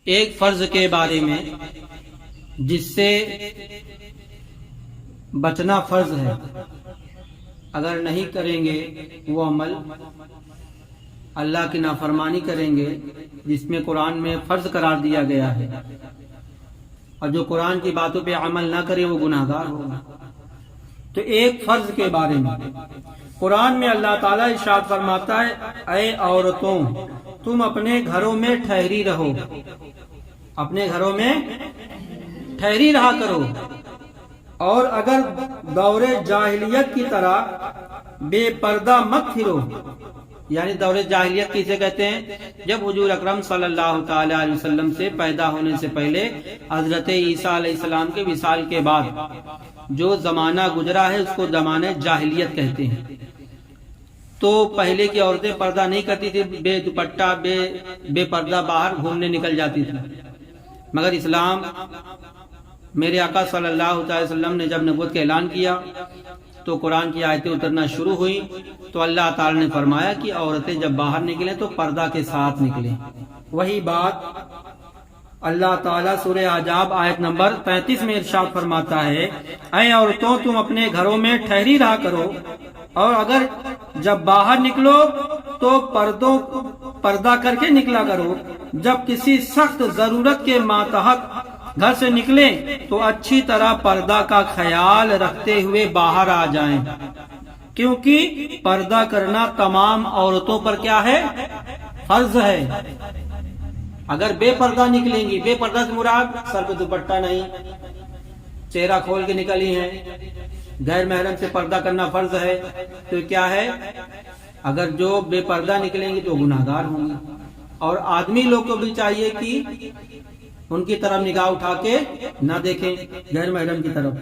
ایک فرض کے بارے میں جس سے بچنا فرض ہے، اگر نہیں کریں گے وہ عمل، اللہ کی نافرمانی کریں گے جس میں قرآن میں فرض قرار دیا گیا ہے، اور جو قرآن کی باتوں پہ عمل نہ کرے وہ گناہگار ہوگا۔ تو ایک فرض کے بارے میں قرآن میں اللہ تعالیٰ ارشاد فرماتا ہے، اے عورتوں تم اپنے گھروں میں ٹھہری رہو، اپنے گھروں میں ٹھہری رہا کرو، اور اگر دور جاہلیت کی طرح بے پردہ مت پھرو۔ یعنی دور جاہلیت کسے کہتے ہیں؟ جب حضور اکرم صلی اللہ تعالی علیہ وسلم سے پیدا ہونے سے پہلے حضرت عیسیٰ علیہ السلام کے وصال کے بعد جو زمانہ گزرا ہے اس کو زمانہ جاہلیت کہتے ہیں۔ تو پہلے کی عورتیں پردہ نہیں کرتی تھی، بے دوپٹہ بے پردہ باہر گھومنے نکل جاتی تھی، مگر اسلام میرے آقا صلی اللہ علیہ وسلم نے جب نبوت کا اعلان کیا تو قرآن کی آیتیں اترنا شروع ہوئی، تو اللہ تعالی نے فرمایا کہ عورتیں جب باہر نکلیں تو پردہ کے ساتھ نکلیں۔ وہی بات اللہ تعالیٰ سورہ احزاب آیت نمبر 35 میں ارشاد فرماتا ہے، اے عورتوں تم اپنے گھروں میں ٹھہری رہا کرو، اور اگر جب باہر نکلو تو پردہ کر کے نکلا کرو، جب کسی سخت ضرورت کے ماتحت گھر سے نکلیں تو اچھی طرح پردہ کا خیال رکھتے ہوئے باہر آ جائیں، کیونکہ پردہ کرنا تمام عورتوں پر کیا ہے؟ فرض ہے۔ اگر بے پردہ نکلیں گی، بے پردہ سے مراد سر پہ دوپٹہ نہیں، چہرہ کھول کے نکلی ہیں، غیر محرم سے پردہ کرنا فرض ہے، تو کیا ہے؟ اگر جو بے پردہ نکلیں گی تو گناہگار ہوں گی۔ اور آدمی لوگ کو بھی چاہیے کہ ان کی طرف نگاہ اٹھا کے نہ دیکھیں غیر محرم کی طرف۔